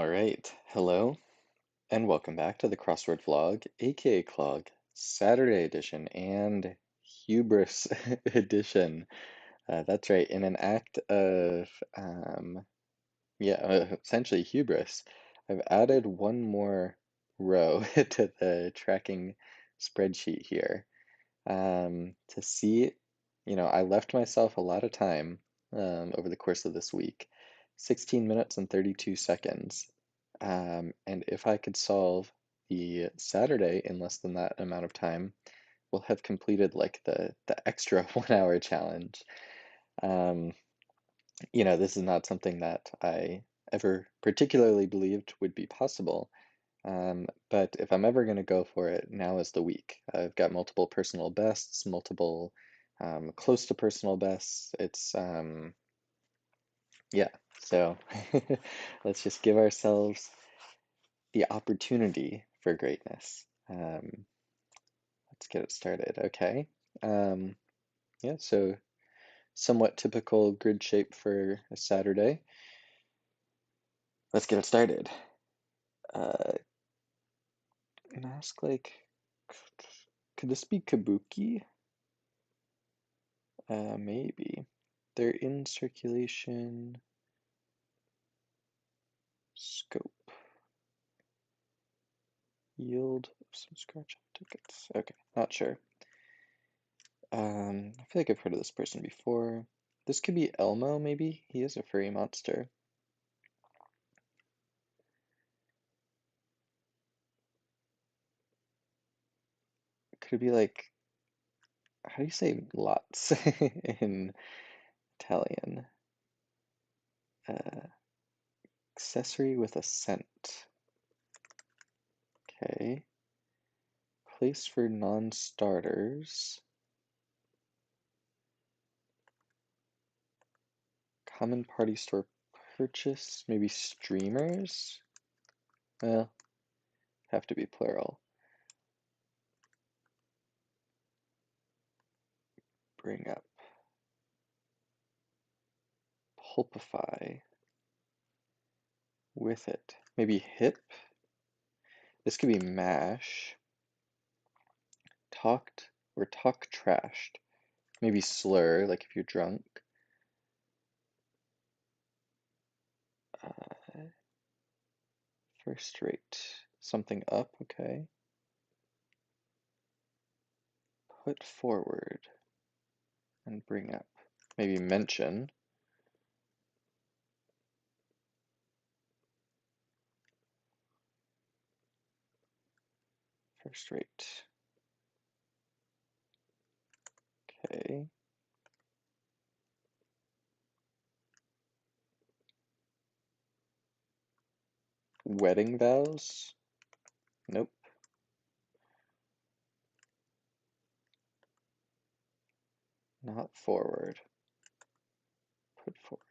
All right, hello, and welcome back to the Crossword Vlog, aka Clog, Saturday edition and Hubris edition. That's right, in an act of, essentially hubris, I've added one more row to the tracking spreadsheet here to see, I left myself a lot of time over the course of this week, 16 minutes and 32 seconds. And if I could solve the Saturday in less than that amount of time, we'll have completed like the extra 1 hour challenge. Um, this is not something that I ever particularly believed would be possible. But if I'm ever going to go for it, now is the week. I've got multiple personal bests, multiple close to personal bests. Yeah, so let's just give ourselves the opportunity for greatness. Let's get it started. Okay. Um, yeah, so somewhat typical grid shape for a Saturday. Let's get it started. Mask like, could this be Kabuki? Maybe. They're in circulation. Scope. Yield of some scratch off tickets. Okay, not sure. I feel like I've heard of this person before. This could be Elmo, maybe? He is a furry monster. Could it be like, how do you say lots in Italian? Uh, accessory with a scent. Okay. Place for non-starters. Common party store purchase. Maybe streamers? Well, have to be plural. Bring up. Pulpify. With it. Maybe hip? This could be mash. Talked or talk trashed. Maybe slur, like if you're drunk. Uh, First rate. Something up, okay. Put forward and bring up. Maybe mention. First rate. Okay. Wedding vows? Nope. Not forward. Put forward.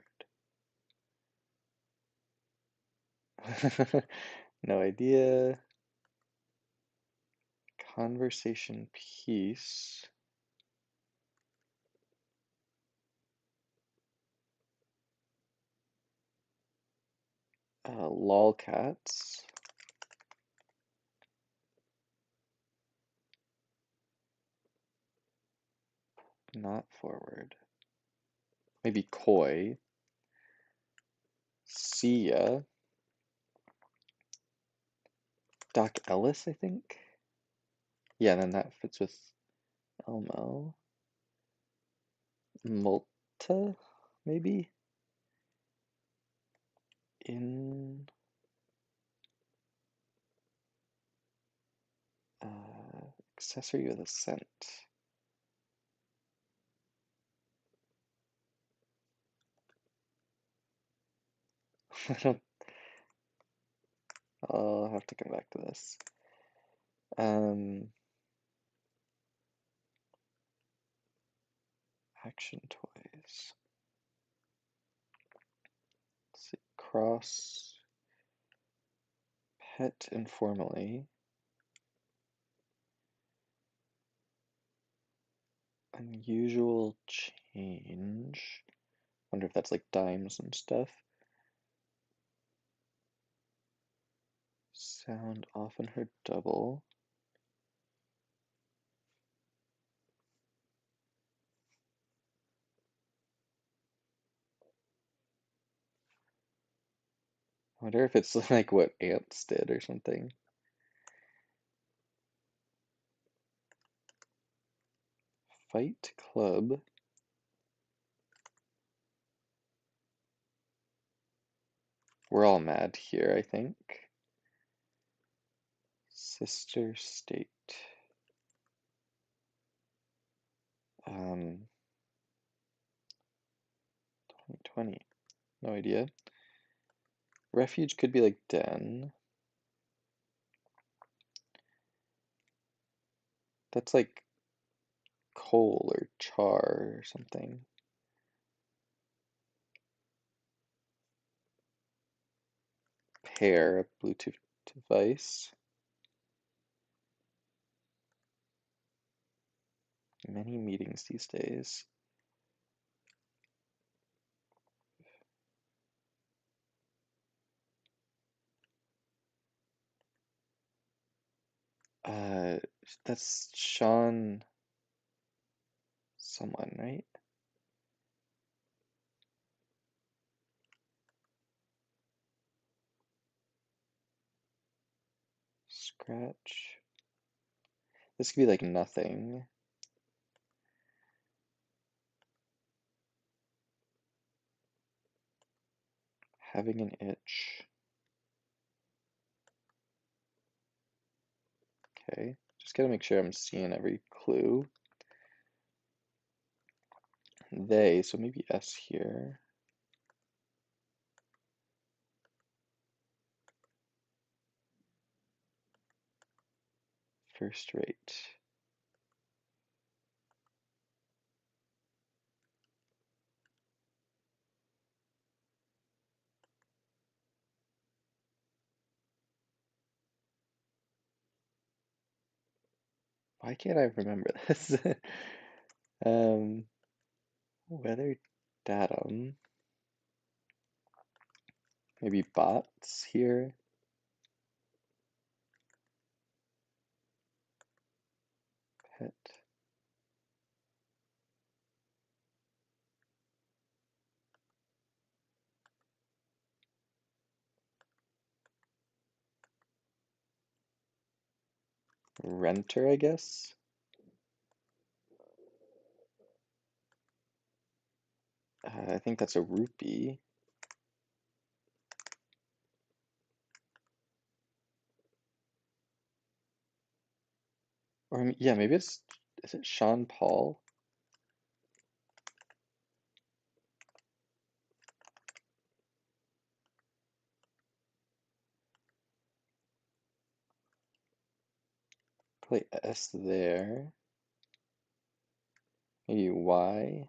No idea. Conversation piece. Lolcats. Not forward. Maybe coy. See ya. Doc Ellis, I think. Yeah, then that fits with Elmo. Multa, maybe? In accessory with a scent. I don't, I'll have to come back to this. Action toys. Let's see. Cross. Pet informally. Unusual change. Wonder if that's like dimes and stuff. Sound often heard double. I wonder if it's like what ants did or something. Fight club. We're all mad here, I think. Sister state. 2020. No idea. Refuge could be like den. That's like coal or char or something. Pair, a Bluetooth device. Many meetings these days. Uh, that's Sean someone, right? Scratch. This could be like nothing. Having an itch. Okay, just gotta make sure I'm seeing every clue. They, so maybe S here. First rate. Why can't I remember this? um, weather datum. Maybe bots here. Pet. Renter, I guess. I think that's a rupee. Or yeah, maybe it's, is it Sean Paul? Probably S there. Maybe Y.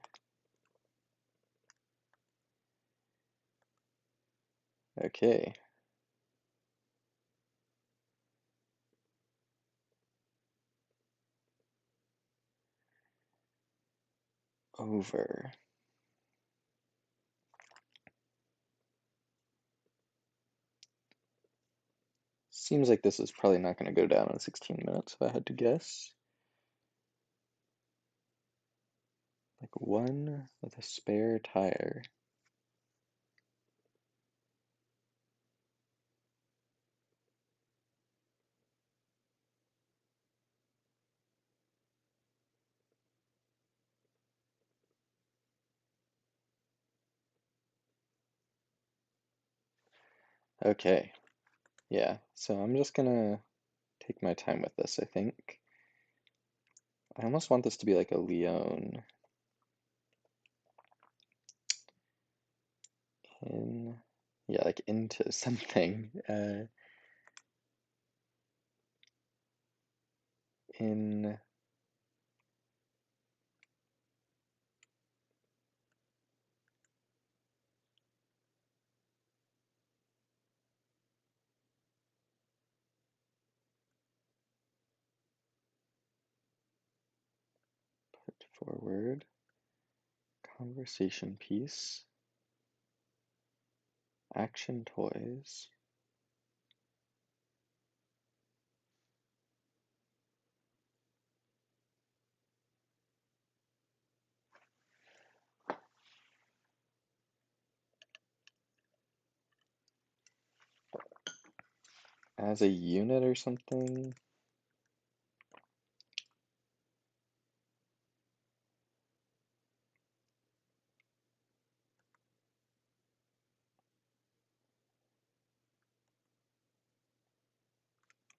Okay. Over. Seems like this is probably not going to go down in 16 minutes if I had to guess. Like one with a spare tire. Okay. Yeah, so I'm just gonna take my time with this, I think. I almost want this to be like a Leone. In, yeah, like into something. In put forward. Conversation piece. Action toys. as a unit or something.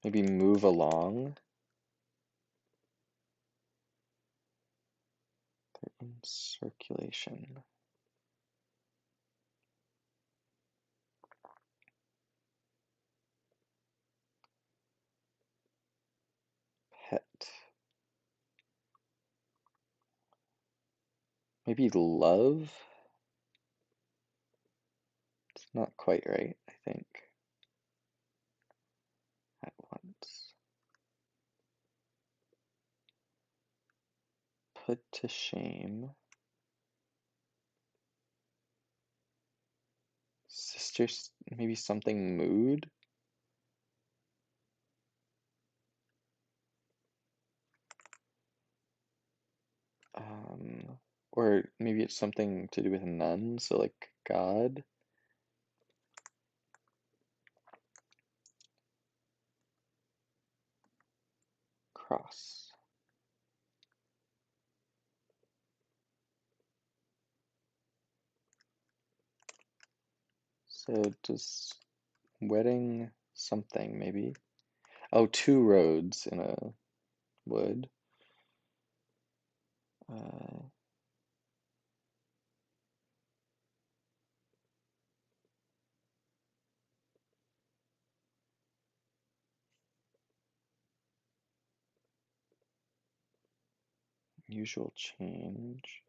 Maybe move along. They're in circulation. Pet. Maybe love? It's not quite right, I think. At once. Put to shame. Sisters, maybe something mood? Or maybe it's something to do with none, so like God. Cross. So just wedding something, maybe. Oh, two roads in a wood. Uh, usual change.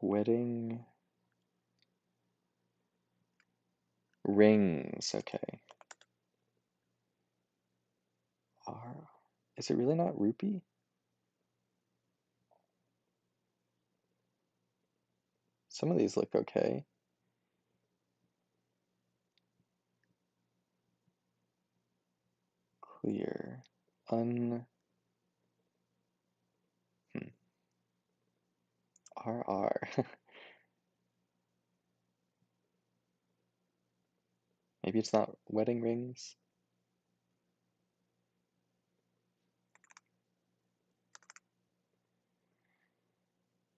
Wedding rings. Okay. R. Is it really not rupee? Some of these look okay. Clear. Un. RR. Maybe it's not wedding rings.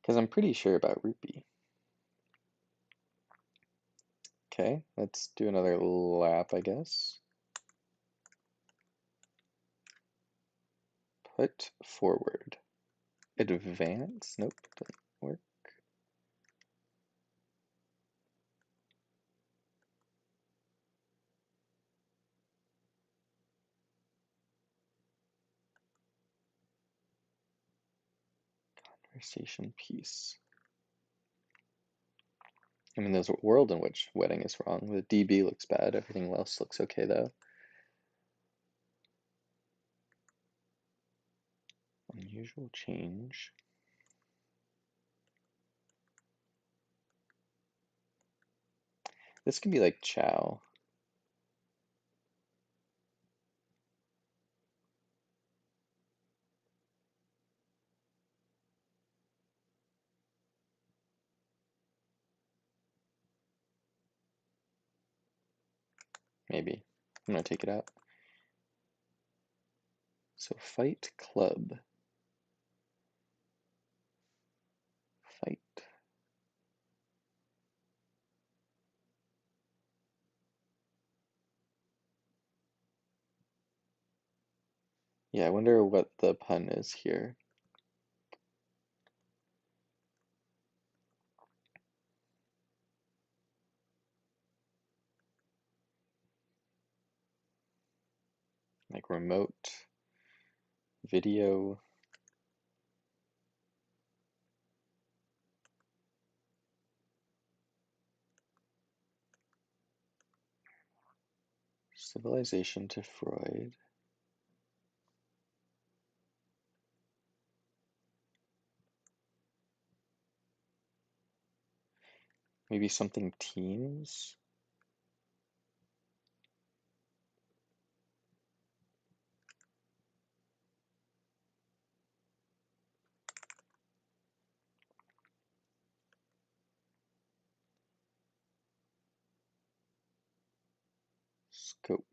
Because I'm pretty sure about rupee. Okay, let's do another lap, I guess. Put forward. Advance? Nope, doesn't work. Conversation piece. I mean, there's a world in which wedding is wrong. The DB looks bad. Everything else looks okay, though. Unusual change. This could be like chow. Maybe. I'm gonna take it out. So fight club. Fight. Yeah, I wonder what the pun is here. Like remote video. Civilization to Freud. Maybe something teams. Scope.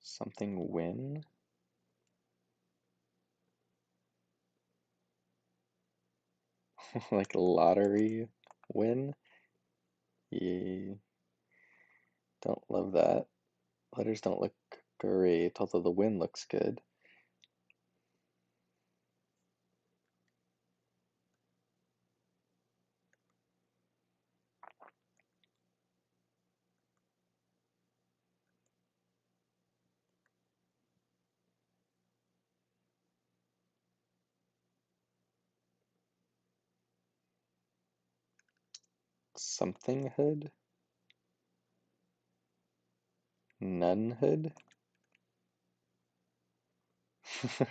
Something win. Like lottery win. Yeah, don't love that. Letters don't look great, although the win looks good. Something hood? Nunhood?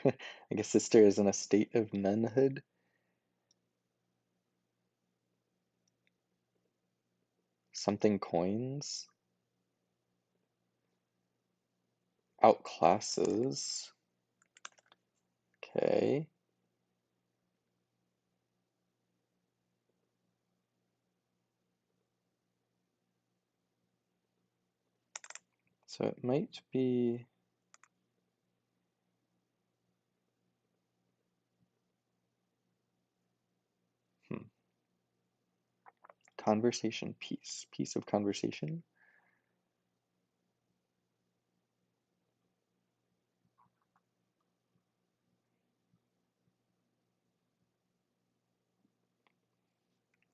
I guess sister is in a state of nunhood. Something coins. Outclasses. Okay. So it might be conversation piece. Piece of conversation.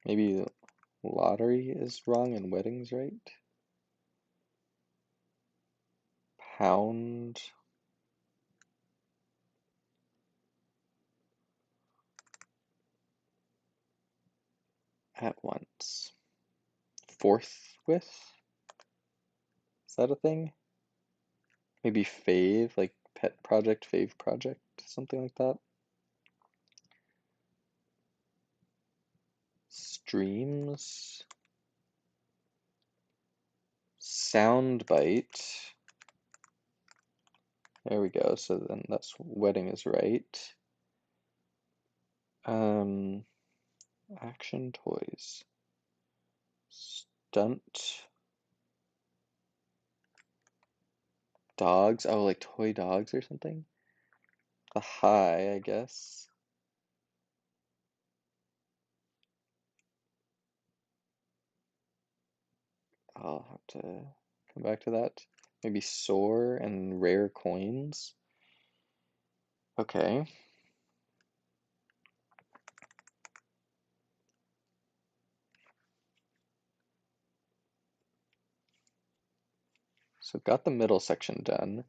Maybe lottery is wrong and wedding's right. Pound. At once. Forthwith? Is that a thing? Maybe fave, like pet project, fave project, something like that. Streams. Soundbite. There we go. So then that's wedding is right. Action toys. Stunt. Dogs. Oh, like toy dogs or something? The high, I guess. I'll have to come back to that. Maybe soar and rare coins. Okay. So got the middle section done.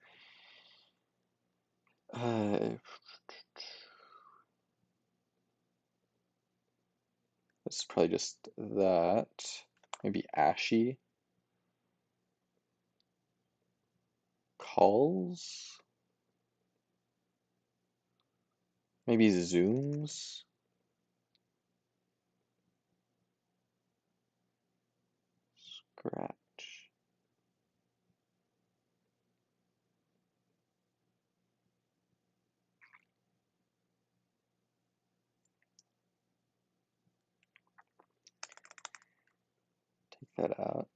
This is probably just that. Maybe ashy. Calls. Maybe zooms. Scratch. Take that out.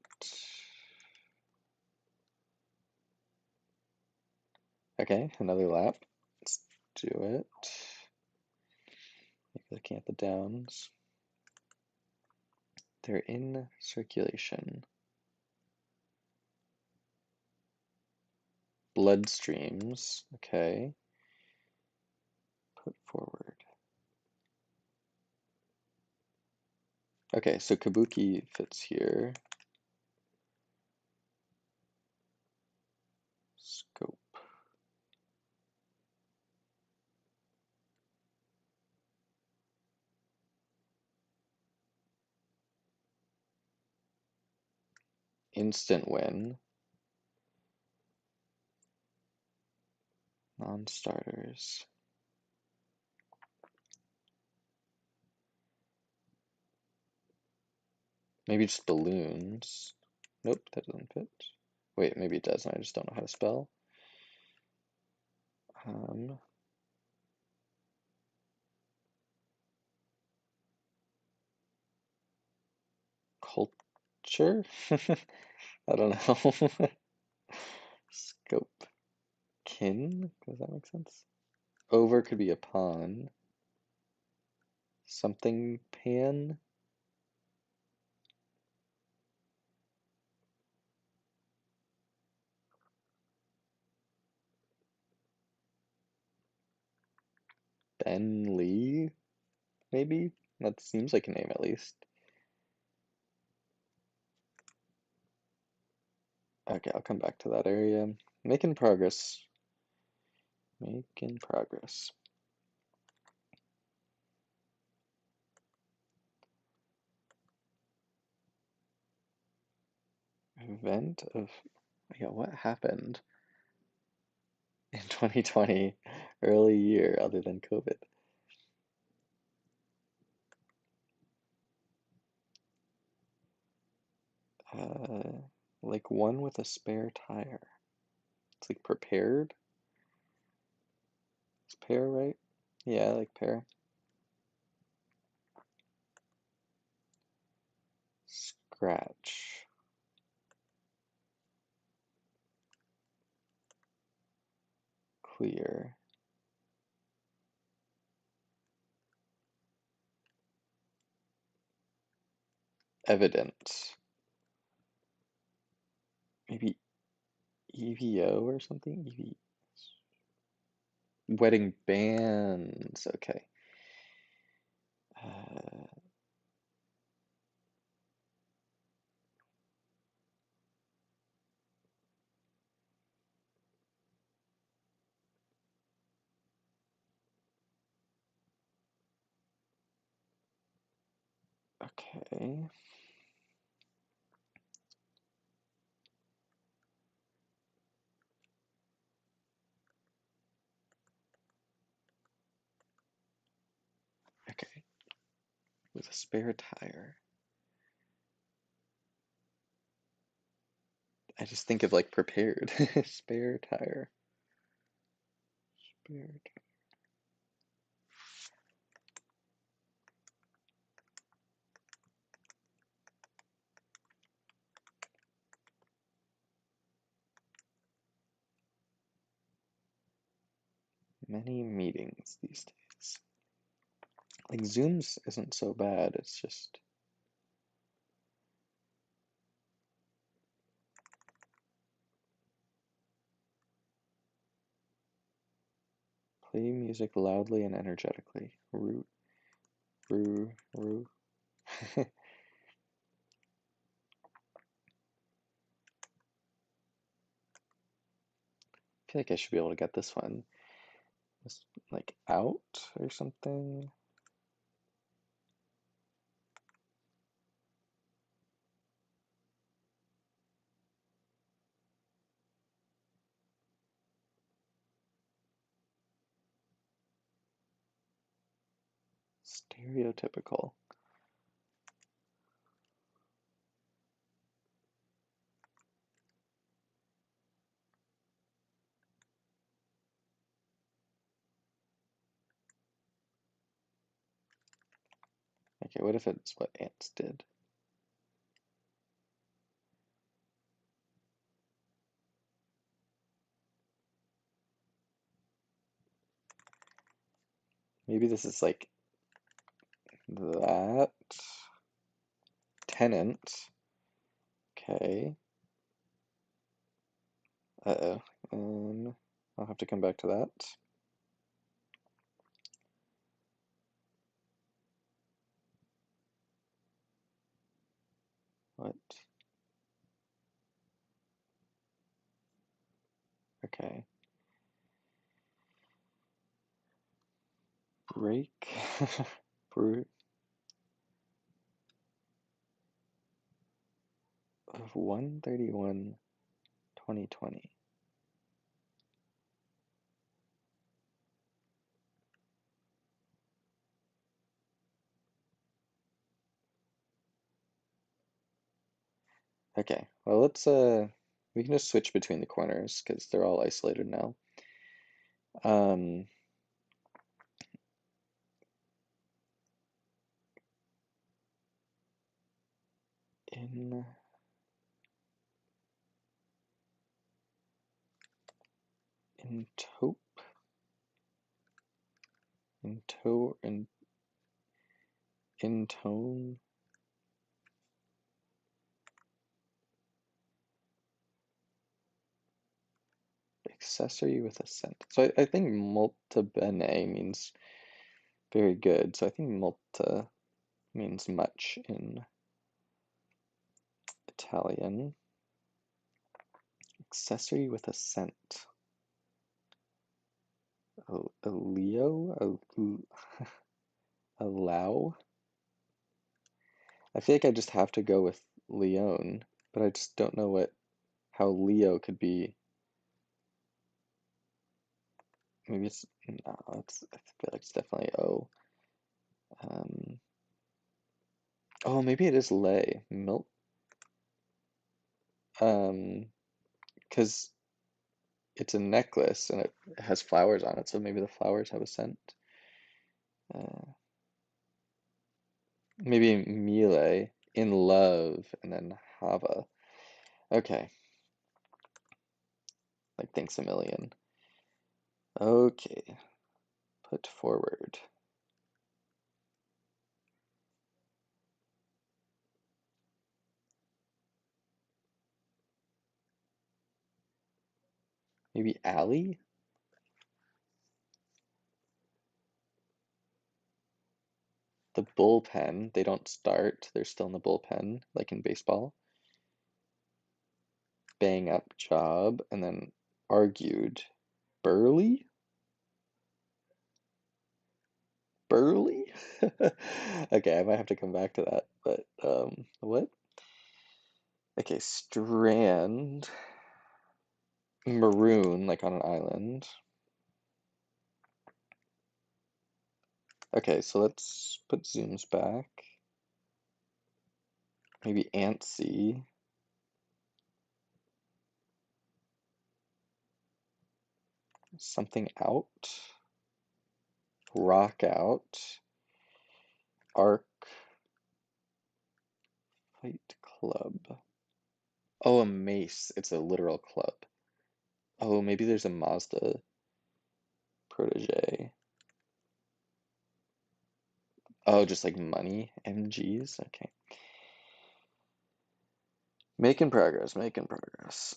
Okay, another lap. Let's do it. Looking at the downs. They're in circulation. Bloodstreams. Okay. Put forward. Okay, so Kabuki fits here. Scope. Instant win. Non-starters. Maybe just balloons. Nope, that doesn't fit. Wait, maybe it does, and I just don't know how to spell. Um, Culture? I don't know. Scope. Kin? Does that make sense? Over could be upon. Something pan? Ben Lee? Maybe? That seems like a name at least. Okay, I'll come back to that area. Making progress. Making progress. Event of, yeah, what happened in 2020, early year, other than COVID? Uh, like one with a spare tire. It's like prepared. Is pear right? Yeah, I like pear. Scratch. Clear. Evident. Maybe EVO or something? EV. Wedding bands. Okay. Uh, okay. Okay. With a spare tire. I just think of like prepared. Spare tire. Spare Many meetings these days. Like Zoom's isn't so bad, it's just play music loudly and energetically. Roo, roo, roo. I feel like I should be able to get this one. Just like out or something. Stereotypical. Okay, what if it's what ants did? Maybe this is like that. Tenant. Okay. Uh-oh. I'll have to come back to that. What? Okay. Break. Brew of 131 2020. Okay, well we can just switch between the corners because they're all isolated now. Um, in in taupe, in toe, in tone, accessory with a scent. So I think molto bene means very good. So I think molta means much in Italian. Accessory with a scent. A Leo? Allow? I feel like I just have to go with Leone, but I just don't know how Leo could be. Maybe it's no, I feel like it's definitely O. Um, oh, maybe it is lay. Milk. Um, because it's a necklace and it has flowers on it, so maybe the flowers have a scent. Uh, maybe Mile, in love, and then Hava. Okay, like thanks a million. Okay, put forward. Maybe alley? The bullpen, they don't start, they're still in the bullpen, like in baseball. Bang up job, and then argued. Burly? Burly? Okay, I might have to come back to that, but what? Okay, strand. Maroon, like on an island. Okay, so let's put zooms back. Maybe antsy. Something out. Rock out. Arc. Fight club. Oh, a mace. It's a literal club. Oh, maybe there's a Mazda protege. Oh, just like money. MGs. Okay. Making progress, making progress.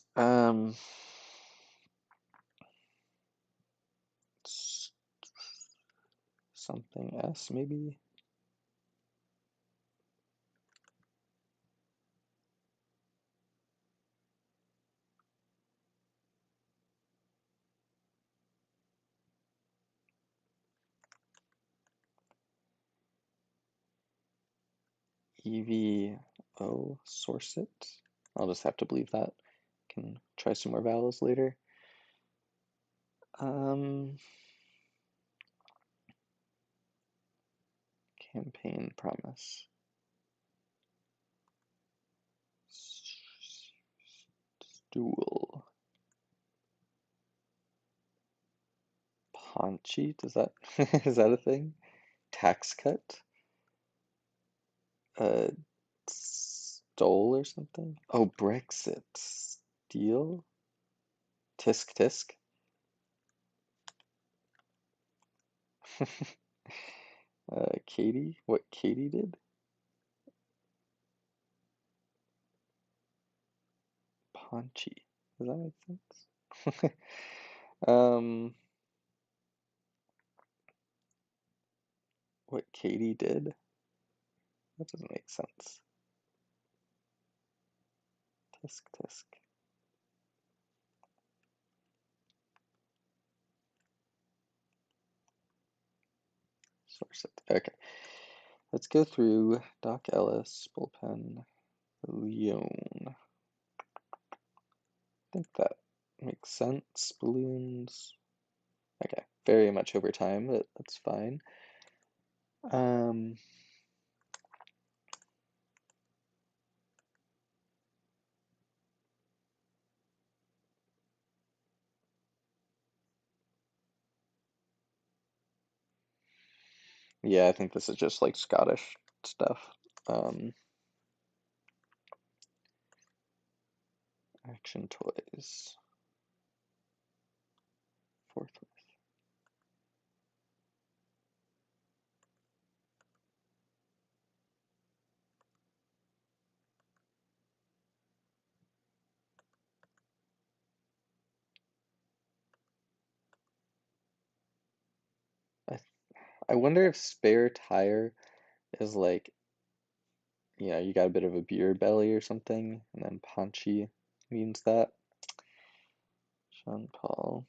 Something S maybe. EVO source it. I'll just have to believe that. Can try some more vowels later. Campaign promise. Stool. Paunchy? Does that is that a thing? Tax cut? Uh, stole or something? Oh, Brexit. Steal? Tisk tisk. Katie? What Katie did? Paunchy. Does that make sense? Um, what Katie did? That doesn't make sense. Tisk tisk. Source it. Okay. Let's go through Doc Ellis, bullpen, Leone. I think that makes sense. Balloons. Okay. Very much over time, but that's fine. Um, Yeah, I think this is just like Scottish stuff. Um, Action toys. Fourth. I I wonder if spare tire is like, you got a bit of a beer belly or something, and then paunchy means that. Jean Paul.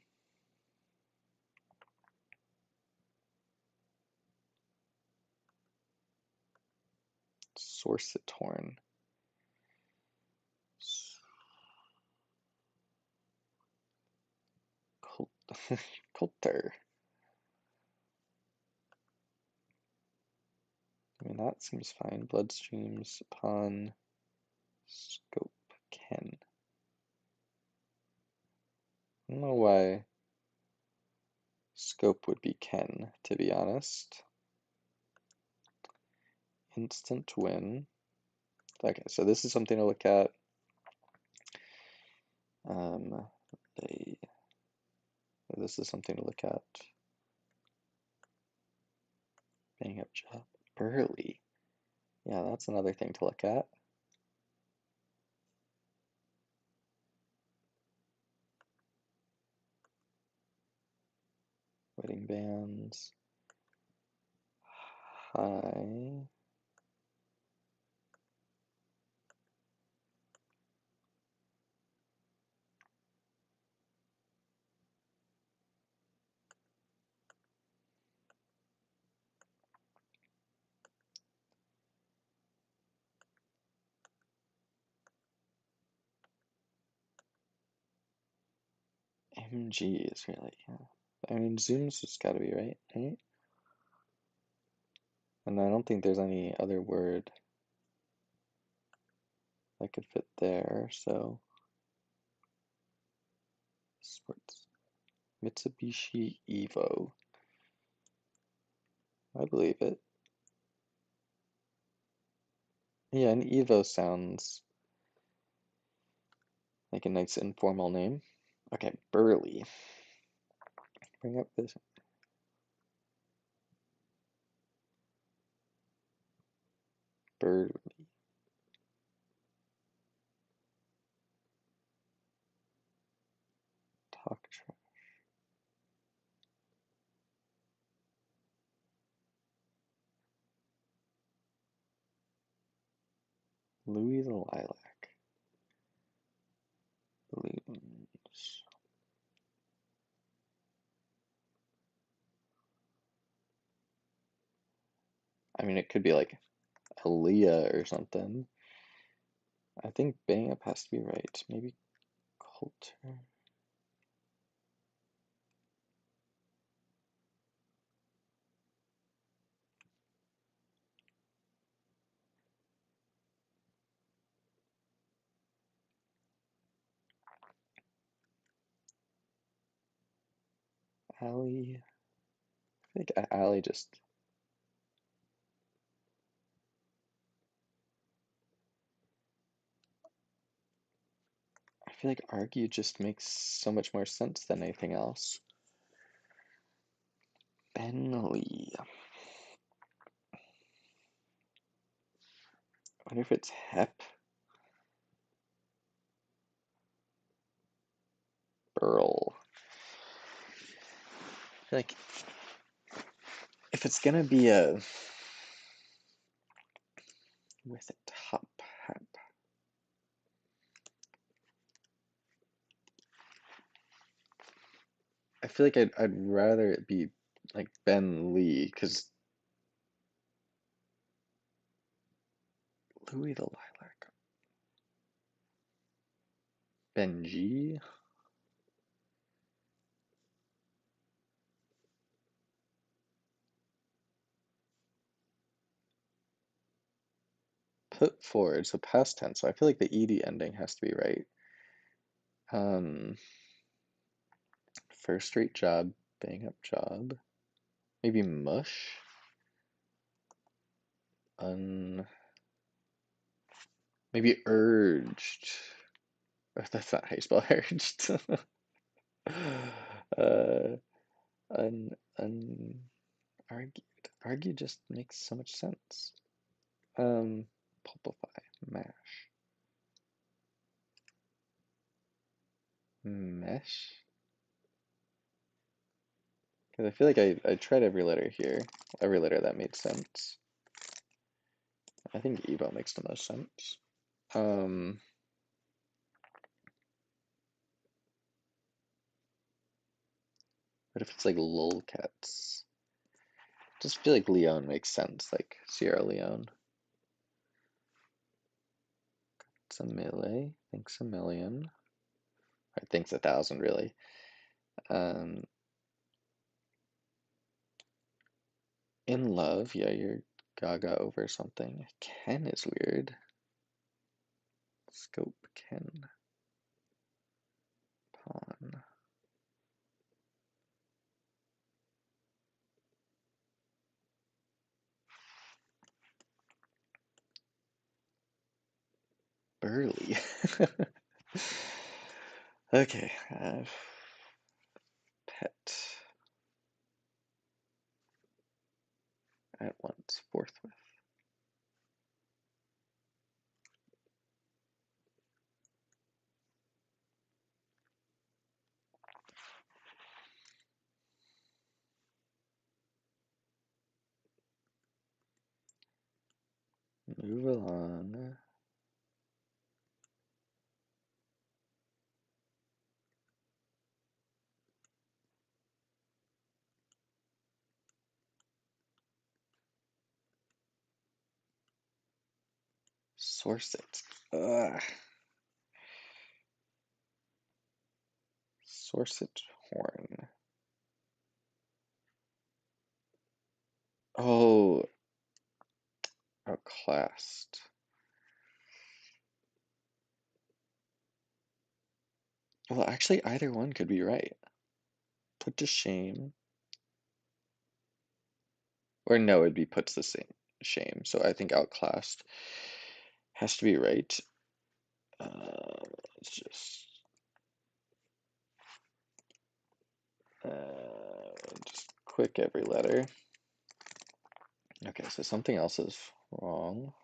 Sorcetorn. Col Coulter. I mean, that seems fine. Bloodstreams upon scope. Ken. I don't know why scope would be Ken, to be honest. Instant win. Okay, so this is something to look at. Um, they, this is something to look at. Bang up job. Burly. Yeah, that's another thing to look at. Wedding bands. High. MG is really, yeah. I mean, Zoom's just gotta be right, right? And I don't think there's any other word that could fit there, so. Sports. Mitsubishi Evo. I believe it. Yeah, an Evo sounds like a nice informal name. Okay, Burly. Bring up this. Burly. Talk trash. Louis the Lilac. Balloons. I mean, it could be like Aaliyah or something. I think bang up has to be right. Maybe Coulter. Alley. I think Alley just. I feel like argue just makes so much more sense than anything else. Bentley. I wonder if it's Hep. Burl. I feel like if it's gonna be a with a top hat, I feel like I'd rather it be like Ben Lee, because Louis the Lilac. Benji. Put forward, so past tense. So I feel like the ed ending has to be right. Um, First rate job, bang up job. Maybe mush. un maybe urged. Oh, that's not how you spell urged. uh, un argued. Argue just makes so much sense. Um, pulpify, mash, mesh. Because I feel like I tried every letter here, every letter that made sense. I think Evo makes the most sense. What if it's like lolcats? Just feel like Leone makes sense, like Sierra Leone. It's a melee, thinks a million, or thinks 1,000 really. Um, in love, yeah, you're gaga over something. Ken is weird. Scope, Ken, pawn. Burly. Okay, pet at once, forthwith. Move along. Source it. Ugh. Source it horn. Oh, outclassed. Well, actually, either one could be right. Put to shame. Or no, it'd be puts to shame. So I think outclassed has to be right. Let's just quick every letter. Okay, so something else is wrong.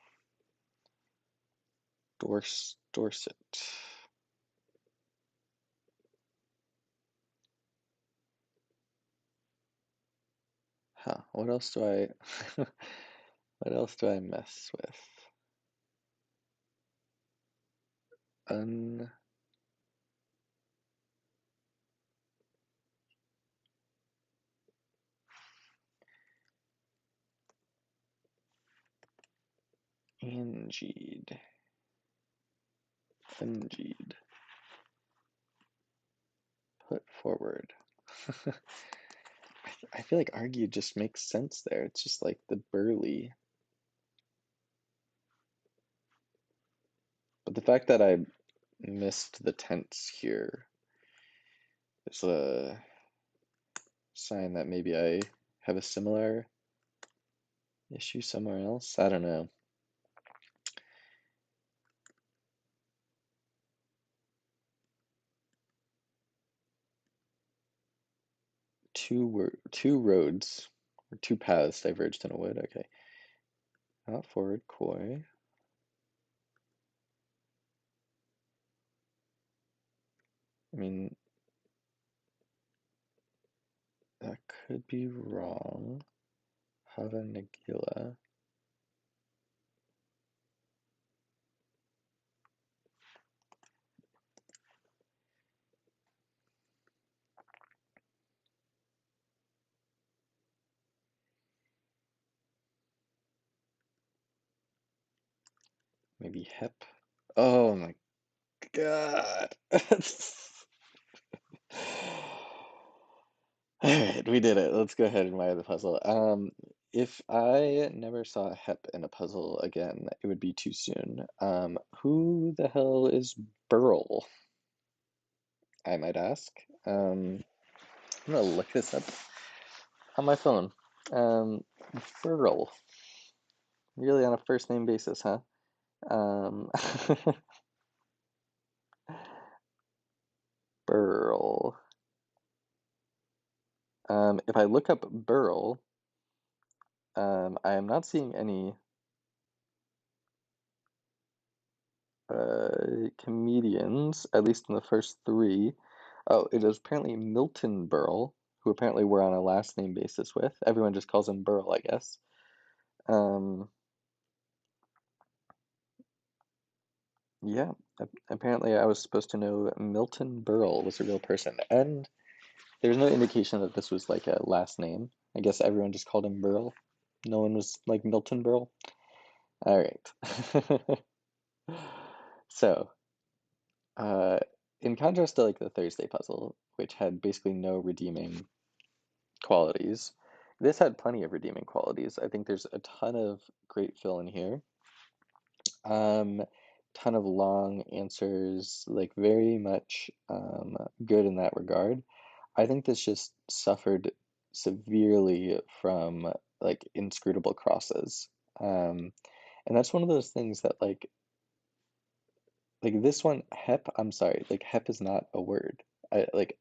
Dorset. Huh, what else do I what else do I mess with? Un Angeed. Ungeed. Put forward. I feel like argue just makes sense there. It's just like the burly. But the fact that I missed the tense here is a sign that maybe I have a similar issue somewhere else. I don't know. Two roads or two paths diverged in a wood. Okay. Not forward, coy. I mean, that could be wrong. Hava Nagila. Maybe Hep. Oh my God. All right, we did it. Let's go ahead and wire the puzzle. If I never saw Hep in a puzzle again, it would be too soon. Who the hell is Burl? I might ask. I'm gonna look this up on my phone. Burl. Really on a first name basis, huh? Um, Burl. If I look up Burl, I am not seeing any comedians, at least in the first three. Oh, it is apparently Milton Berle, who apparently we're on a last name basis with. Everyone just calls him Burl, I guess. Um, yeah, apparently I was supposed to know Milton Berle was a real person, and there's no indication that this was like a last name. I guess everyone just called him Burl. No one was like Milton Berle. All right. So, uh, in contrast to like the Thursday puzzle, which had basically no redeeming qualities, this had plenty of redeeming qualities. I think there's a ton of great fill in here. Um, ton of long answers, like very much good in that regard. I think this just suffered severely from like inscrutable crosses. Um, and that's one of those things that like this one, hep, I'm sorry, like hep is not a word. I like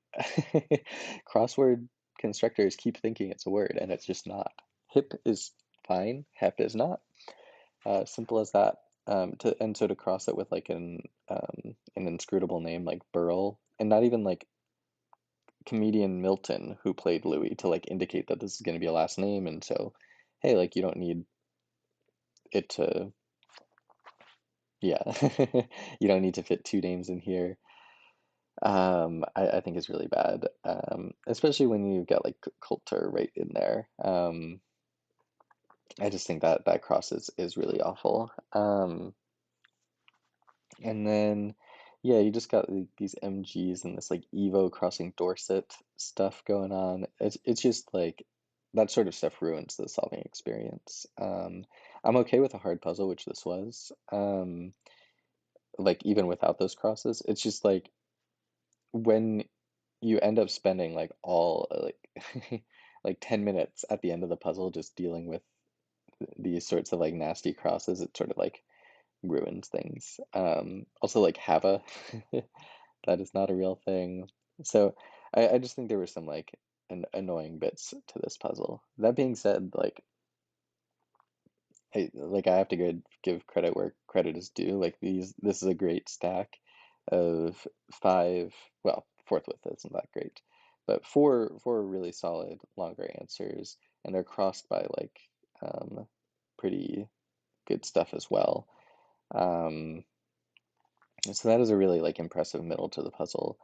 crossword constructors keep thinking it's a word and it's just not. Hip is fine, hep is not. Simple as that. And so to cross it with like an inscrutable name like Burl, and not even like comedian Milton who played Louis to like indicate that this is going to be a last name, and so hey, like you don't need it to, yeah, you don't need to fit two names in here. I think is really bad, especially when you get like Coulter right in there. I just think that that cross is really awful. And then, yeah, you just got like, these MGs and this like Evo crossing Dorset stuff going on. It's just like that sort of stuff ruins the solving experience. I'm okay with a hard puzzle, which this was. Like even without those crosses, it's just like when you end up spending like all like like 10 minutes at the end of the puzzle just dealing with these sorts of like nasty crosses, it sort of like ruins things. Also like Hava, that is not a real thing. So I just think there were some like annoying bits to this puzzle. That being said, I have to give credit where credit is due. Like this is a great stack of five. Well, fourth width isn't that great, but four really solid longer answers, and they're crossed by like pretty good stuff as well. Um, so that is a really like impressive middle to the puzzle.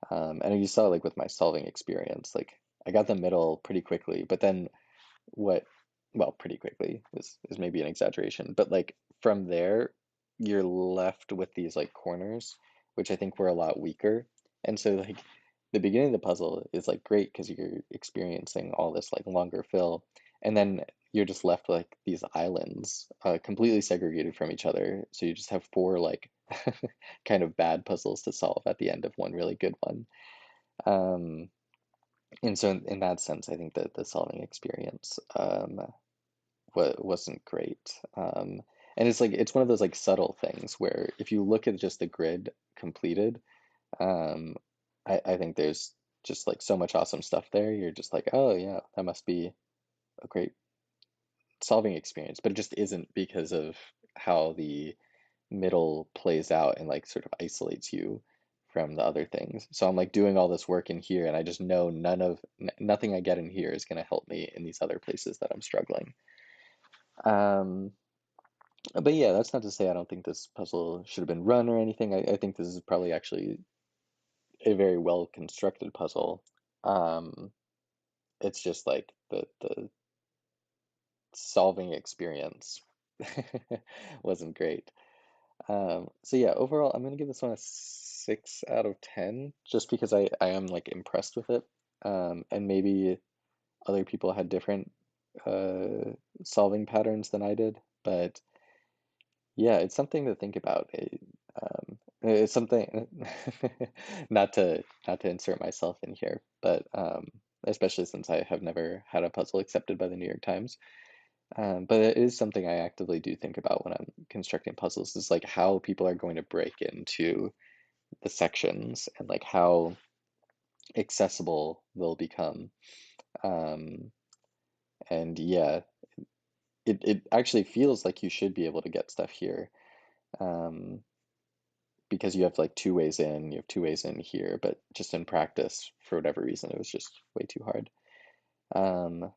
And you saw like with my solving experience, like I got the middle pretty quickly, but then what, well, pretty quickly is maybe an exaggeration, but like from there, you're left with these like corners, which I think were a lot weaker. And so like the beginning of the puzzle is like great because you're experiencing all this like longer fill, and then you're just left with like these islands, completely segregated from each other. So you just have four like kind of bad puzzles to solve at the end of one really good one. Um, and so in that sense, I think that the solving experience wasn't great. And it's like it's one of those like subtle things where if you look at just the grid completed, um, I think there's just like so much awesome stuff there. You're just like, oh yeah, that must be a great solving experience, but it just isn't because of how the middle plays out and like sort of isolates you from the other things. So I'm like doing all this work in here, and I just know nothing I get in here is going to help me in these other places that I'm struggling. Um, but yeah, that's not to say I don't think this puzzle should have been run or anything. I think this is probably actually a very well constructed puzzle. Um, it's just like the solving experience wasn't great. So yeah, overall, I'm gonna give this one a 6 out of 10, just because I am like impressed with it. And maybe other people had different uh, solving patterns than I did, but yeah, it's something to think about. It's something not to insert myself in here, but especially since I have never had a puzzle accepted by the New York Times. But it is something I actively do think about when I'm constructing puzzles, is like how people are going to break into the sections and like how accessible they'll become. Um, and yeah, it actually feels like you should be able to get stuff here. Um, because you have like two ways in, you have two ways in here, but just in practice, for whatever reason, it was just way too hard. Um,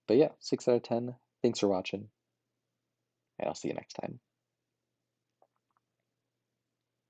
but yeah, 6 out of 10. Thanks for watching, and I'll see you next time.